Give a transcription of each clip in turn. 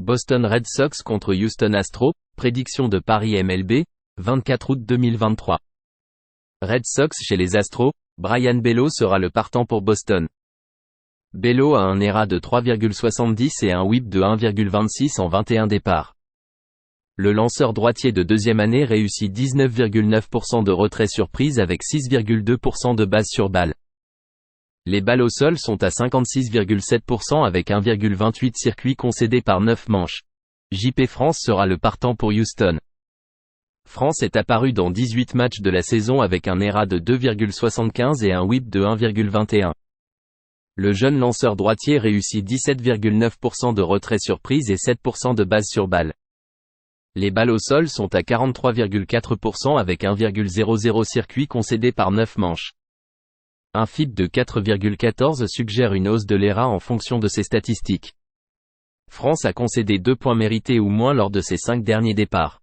Boston Red Sox contre Houston Astros, prédiction de Paris MLB, 24 août 2023. Red Sox chez les Astros, Brayan Bello sera le partant pour Boston. Bello a un ERA de 3,70 et un whip de 1,26 en 21 départs. Le lanceur droitier de deuxième année réussit 19,9% de retrait surprise avec 6,2% de base sur balle. Les balles au sol sont à 56,7% avec 1,28 circuits concédés par 9 manches. JP France sera le partant pour Houston. France est apparu dans 18 matchs de la saison avec un ERA de 2,75 et un whip de 1,21. Le jeune lanceur droitier réussit 17,9% de retrait surprise et 7% de base sur balle. Les balles au sol sont à 43,4% avec 1,00 circuit concédé par 9 manches. Un FIP de 4,14 suggère une hausse de l'ERA en fonction de ces statistiques. France a concédé 2 points mérités ou moins lors de ses 5 derniers départs.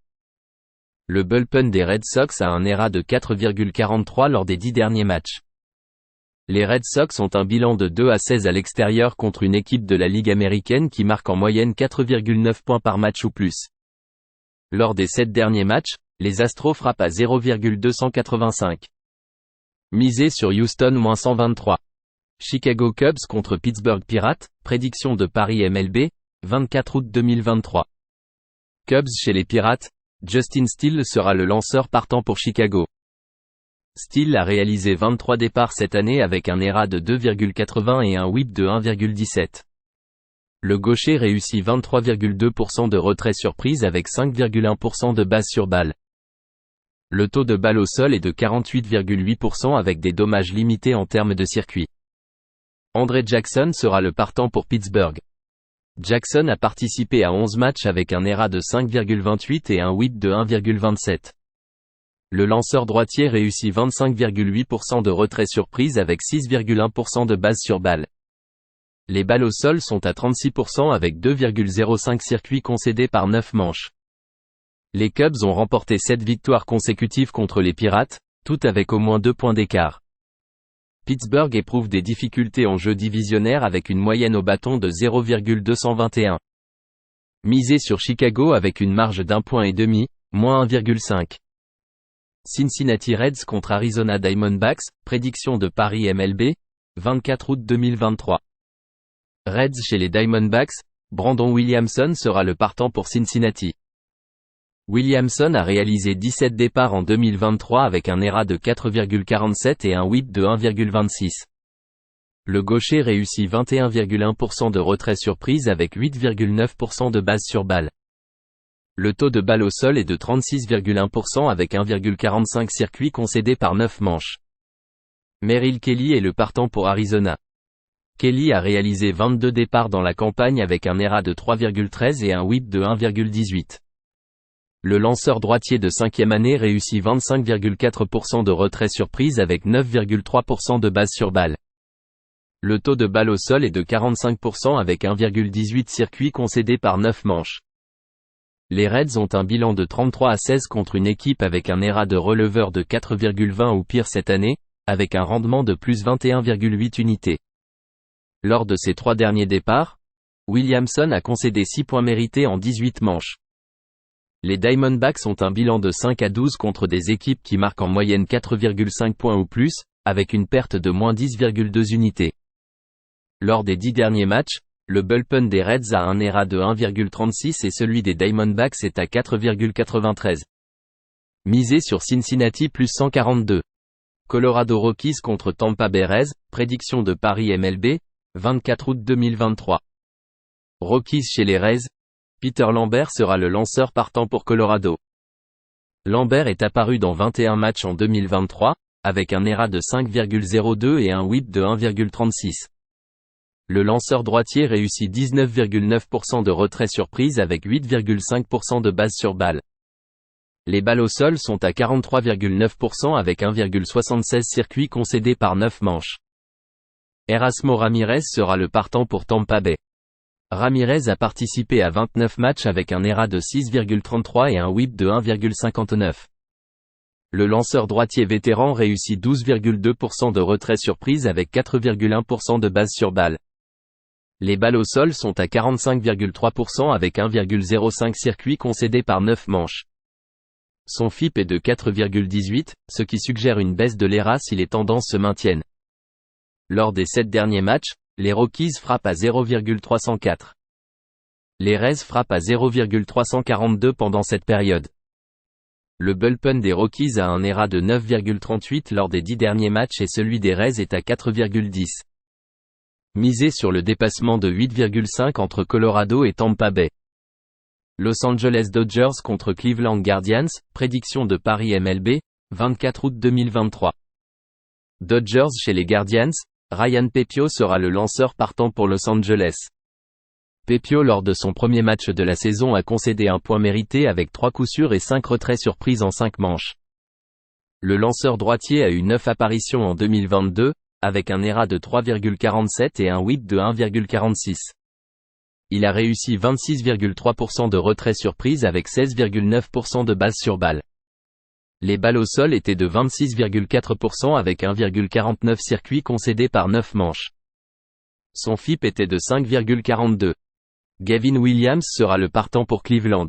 Le bullpen des Red Sox a un ERA de 4,43 lors des 10 derniers matchs. Les Red Sox ont un bilan de 2-16 à l'extérieur contre une équipe de la Ligue américaine qui marque en moyenne 4,9 points par match ou plus. Lors des 7 derniers matchs, les Astros frappent à 0,285. Misé sur Houston -123. Chicago Cubs contre Pittsburgh Pirates, prédiction de Paris MLB, 24 août 2023. Cubs chez les Pirates, Justin Steele sera le lanceur partant pour Chicago. Steele a réalisé 23 départs cette année avec un ERA de 2,80 et un whip de 1,17. Le gaucher réussit 23,2% de retrait surprise avec 5,1% de base sur balle. Le taux de balle au sol est de 48,8% avec des dommages limités en termes de circuit. André Jackson sera le partant pour Pittsburgh. Jackson a participé à 11 matchs avec un ERA de 5,28 et un whip de 1,27. Le lanceur droitier réussit 25,8% de retrait surprise avec 6,1% de base sur balle. Les balles au sol sont à 36% avec 2,05 circuits concédés par 9 manches. Les Cubs ont remporté 7 victoires consécutives contre les Pirates, toutes avec au moins 2 points d'écart. Pittsburgh éprouve des difficultés en jeu divisionnaire avec une moyenne au bâton de 0,221. Misé sur Chicago avec une marge d'1,5 point, -1,5. Cincinnati Reds contre Arizona Diamondbacks, prédiction de Paris MLB, 24 août 2023. Reds chez les Diamondbacks, Brandon Williamson sera le partant pour Cincinnati. Williamson a réalisé 17 départs en 2023 avec un ERA de 4,47 et un whip de 1,26. Le gaucher réussit 21,1% de retrait surprise avec 8,9% de base sur balle. Le taux de balle au sol est de 36,1% avec 1,45 circuits concédés par 9 manches. Merrill Kelly est le partant pour Arizona. Kelly a réalisé 22 départs dans la campagne avec un ERA de 3,13 et un whip de 1,18. Le lanceur droitier de 5e année réussit 25,4% de retrait surprise avec 9,3% de base sur balle. Le taux de balle au sol est de 45% avec 1,18 circuits concédés par 9 manches. Les Reds ont un bilan de 33-16 contre une équipe avec un ERA de releveur de 4,20 ou pire cette année, avec un rendement de plus 21,8 unités. Lors de ses 3 derniers départs, Williamson a concédé 6 points mérités en 18 manches. Les Diamondbacks ont un bilan de 5-12 contre des équipes qui marquent en moyenne 4,5 points ou plus, avec une perte de -10,2 unités. Lors des 10 derniers matchs, le bullpen des Reds a un ERA de 1,36 et celui des Diamondbacks est à 4,93. Misé sur Cincinnati plus 142. Colorado Rockies contre Tampa Bay Rays, prédiction de Paris MLB, 24 août 2023. Rockies chez les Rays, Peter Lambert sera le lanceur partant pour Colorado. Lambert est apparu dans 21 matchs en 2023, avec un ERA de 5,02 et un whip de 1,36. Le lanceur droitier réussit 19,9% de retrait surprise avec 8,5% de base sur balle. Les balles au sol sont à 43,9% avec 1,76 circuits concédés par 9 manches. Erasmo Ramirez sera le partant pour Tampa Bay. Ramirez a participé à 29 matchs avec un ERA de 6,33 et un whip de 1,59. Le lanceur droitier vétéran réussit 12,2% de retrait surprise avec 4,1% de base sur balle. Les balles au sol sont à 45,3% avec 1,05 circuits concédés par 9 manches. Son FIP est de 4,18, ce qui suggère une baisse de l'ERA si les tendances se maintiennent. Lors des 7 derniers matchs, les Rockies frappent à 0,304. Les Rays frappent à 0,342 pendant cette période. Le bullpen des Rockies a un ERA de 9,38 lors des 10 derniers matchs et celui des Rays est à 4,10. Misez sur le dépassement de 8,5 entre Colorado et Tampa Bay. Los Angeles Dodgers contre Cleveland Guardians, prédiction de Paris MLB, 24 août 2023. Dodgers chez les Guardians, Ryan Pepiot sera le lanceur partant pour Los Angeles. Pepiot lors de son premier match de la saison a concédé un point mérité avec 3 coups sûrs et 5 retraits surprises en 5 manches. Le lanceur droitier a eu 9 apparitions en 2022, avec un ERA de 3,47 et un WHIP de 1,46. Il a réussi 26,3% de retraits surprises avec 16,9% de bases sur balles. Les balles au sol étaient de 26,4% avec 1,49 circuits concédés par 9 manches. Son FIP était de 5,42. Gavin Williams sera le partant pour Cleveland.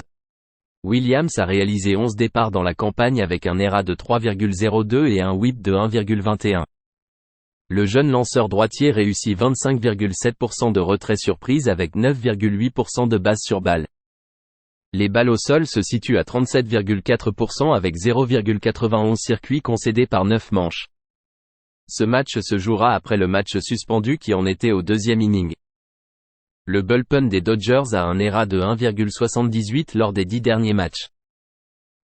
Williams a réalisé 11 départs dans la campagne avec un ERA de 3,02 et un WHIP de 1,21. Le jeune lanceur droitier réussit 25,7% de retraits surprises avec 9,8% de bases sur balles. Les balles au sol se situent à 37,4% avec 0,91 circuits concédés par 9 manches. Ce match se jouera après le match suspendu qui en était au deuxième inning. Le bullpen des Dodgers a un ERA de 1,78 lors des 10 derniers matchs.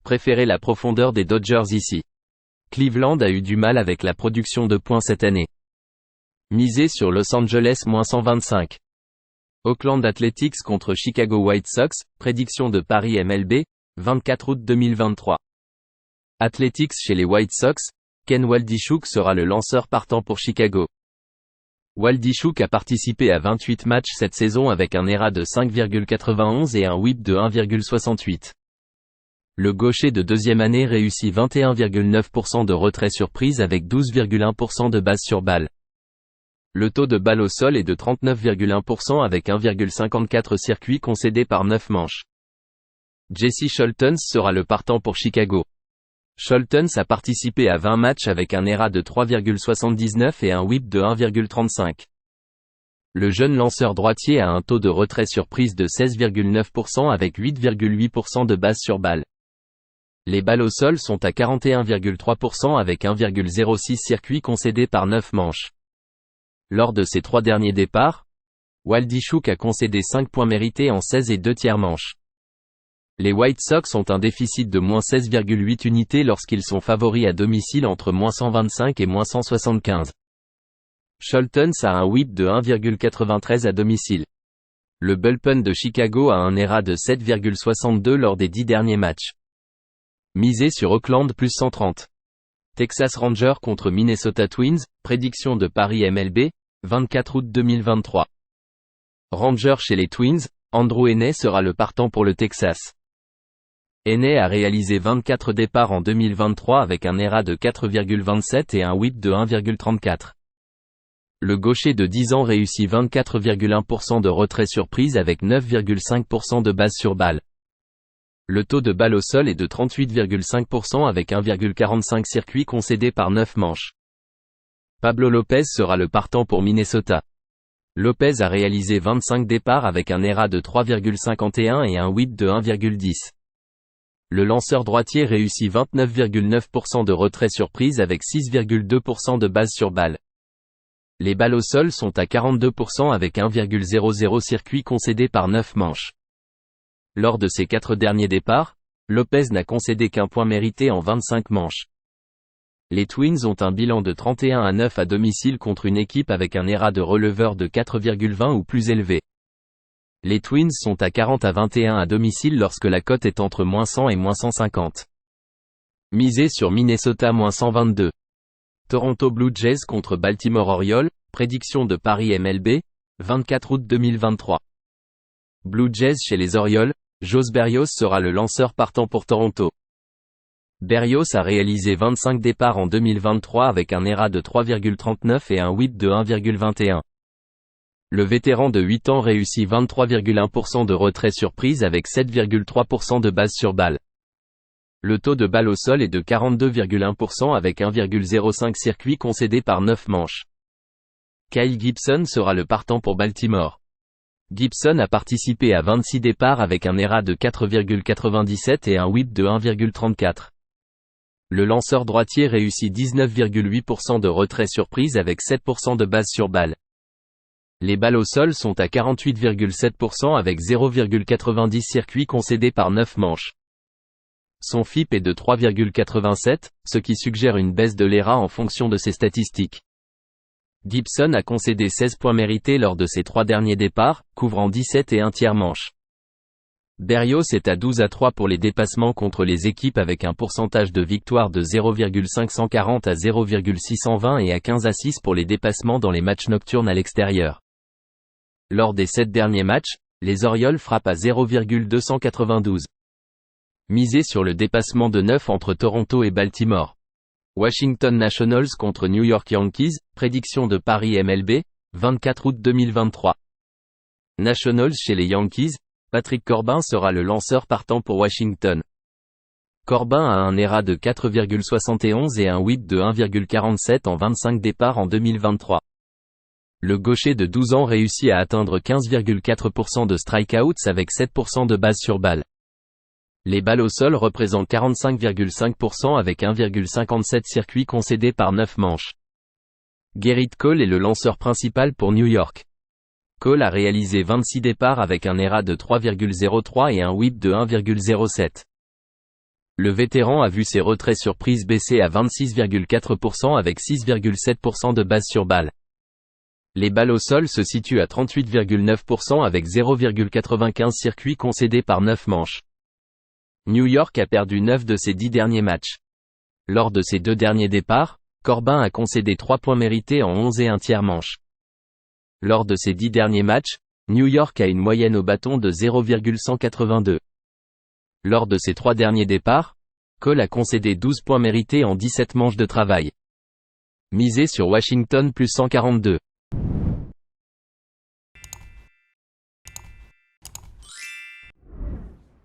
Préférez la profondeur des Dodgers ici. Cleveland a eu du mal avec la production de points cette année. Misez sur Los Angeles -125. Oakland Athletics contre Chicago White Sox, prédiction de Paris MLB, 24 août 2023. Athletics chez les White Sox, Ken Waldichuk sera le lanceur partant pour Chicago. Waldichuk a participé à 28 matchs cette saison avec un ERA de 5,91 et un WHIP de 1,68. Le gaucher de deuxième année réussit 21,9% de retraits surprises avec 12,1% de bases sur balles. Le taux de balle au sol est de 39,1% avec 1,54 circuits concédés par 9 manches. Jesse Scholtens sera le partant pour Chicago. Scholtens a participé à 20 matchs avec un ERA de 3,79 et un WHIP de 1,35. Le jeune lanceur droitier a un taux de retrait surprise de 16,9% avec 8,8% de bases sur balles. Les balles au sol sont à 41,3% avec 1,06 circuits concédés par 9 manches. Lors de ses 3 derniers départs, Waldichuk a concédé 5 points mérités en 16 et 2 tiers manches. Les White Sox ont un déficit de -16,8 unités lorsqu'ils sont favoris à domicile entre -125 et -175. Scholtens a un WHIP de 1,93 à domicile. Le bullpen de Chicago a un ERA de 7,62 lors des 10 derniers matchs. Misez sur Oakland +130. Texas Rangers contre Minnesota Twins, prédiction de Paris MLB, 24 août 2023. Rangers chez les Twins, Andrew Heaney sera le partant pour le Texas. Heaney a réalisé 24 départs en 2023 avec un ERA de 4,27 et un WHIP de 1,34. Le gaucher de 10 ans réussit 24,1% de retraits surprises avec 9,5% de bases sur balles. Le taux de balle au sol est de 38,5% avec 1,45 circuits concédés par 9 manches. Pablo Lopez sera le partant pour Minnesota. Lopez a réalisé 25 départs avec un ERA de 3,51 et un WHIP de 1,10. Le lanceur droitier réussit 29,9% de retraits surprises avec 6,2% de bases sur balles. Les balles au sol sont à 42% avec 1,00 circuits concédés par 9 manches. Lors de ses 4 derniers départs, Lopez n'a concédé qu'un point mérité en 25 manches. Les Twins ont un bilan de 31-9 à domicile contre une équipe avec un ERA de releveur de 4,20 ou plus élevé. Les Twins sont à 40-21 à domicile lorsque la cote est entre -100 et -150. Misez sur Minnesota -122. Toronto Blue Jays contre Baltimore Orioles, prédiction de Paris MLB, 24 août 2023. Blue Jays chez les Orioles, Jos Berrios sera le lanceur partant pour Toronto. Berrios a réalisé 25 départs en 2023 avec un ERA de 3,39 et un WHIP de 1,21. Le vétéran de 8 ans réussit 23,1% de retrait surprise avec 7,3% de base sur balle. Le taux de balle au sol est de 42,1% avec 1,05 circuits concédés par 9 manches. Kyle Gibson sera le partant pour Baltimore. Gibson a participé à 26 départs avec un ERA de 4,97 et un whip de 1,34. Le lanceur droitier réussit 19,8% de retrait surprise avec 7% de base sur balle. Les balles au sol sont à 48,7% avec 0,90 circuits concédés par 9 manches. Son FIP est de 3,87, ce qui suggère une baisse de l'ERA en fonction de ses statistiques. Gibson a concédé 16 points mérités lors de ses 3 derniers départs, couvrant 17 et un tiers manches. Berrios est à 12-3 pour les dépassements contre les équipes avec un pourcentage de victoire de 0,540 à 0,620 et à 15-6 pour les dépassements dans les matchs nocturnes à l'extérieur. Lors des 7 derniers matchs, les Orioles frappent à 0,292. Misez sur le dépassement de 9 entre Toronto et Baltimore. Washington Nationals contre New York Yankees, prédiction de Paris MLB, 24 août 2023. Nationals chez les Yankees, Patrick Corbin sera le lanceur partant pour Washington. Corbin a un ERA de 4,71 et un whip de 1,47 en 25 départs en 2023. Le gaucher de 12 ans réussit à atteindre 15,4% de strikeouts avec 7% de base sur balle. Les balles au sol représentent 45,5% avec 1,57 circuits concédés par 9 manches. Gerrit Cole est le lanceur principal pour New York. Cole a réalisé 26 départs avec un ERA de 3,03 et un whip de 1,07. Le vétéran a vu ses retraits surprises baisser à 26,4% avec 6,7% de base sur balle. Les balles au sol se situent à 38,9% avec 0,95 circuits concédés par 9 manches. New York a perdu 9 de ses 10 derniers matchs. Lors de ses 2 derniers départs, Corbin a concédé 3 points mérités en 11 et un tiers manches. Lors de ses 10 derniers matchs, New York a une moyenne au bâton de 0,182. Lors de ses 3 derniers départs, Cole a concédé 12 points mérités en 17 manches de travail. Misez sur Washington plus 142.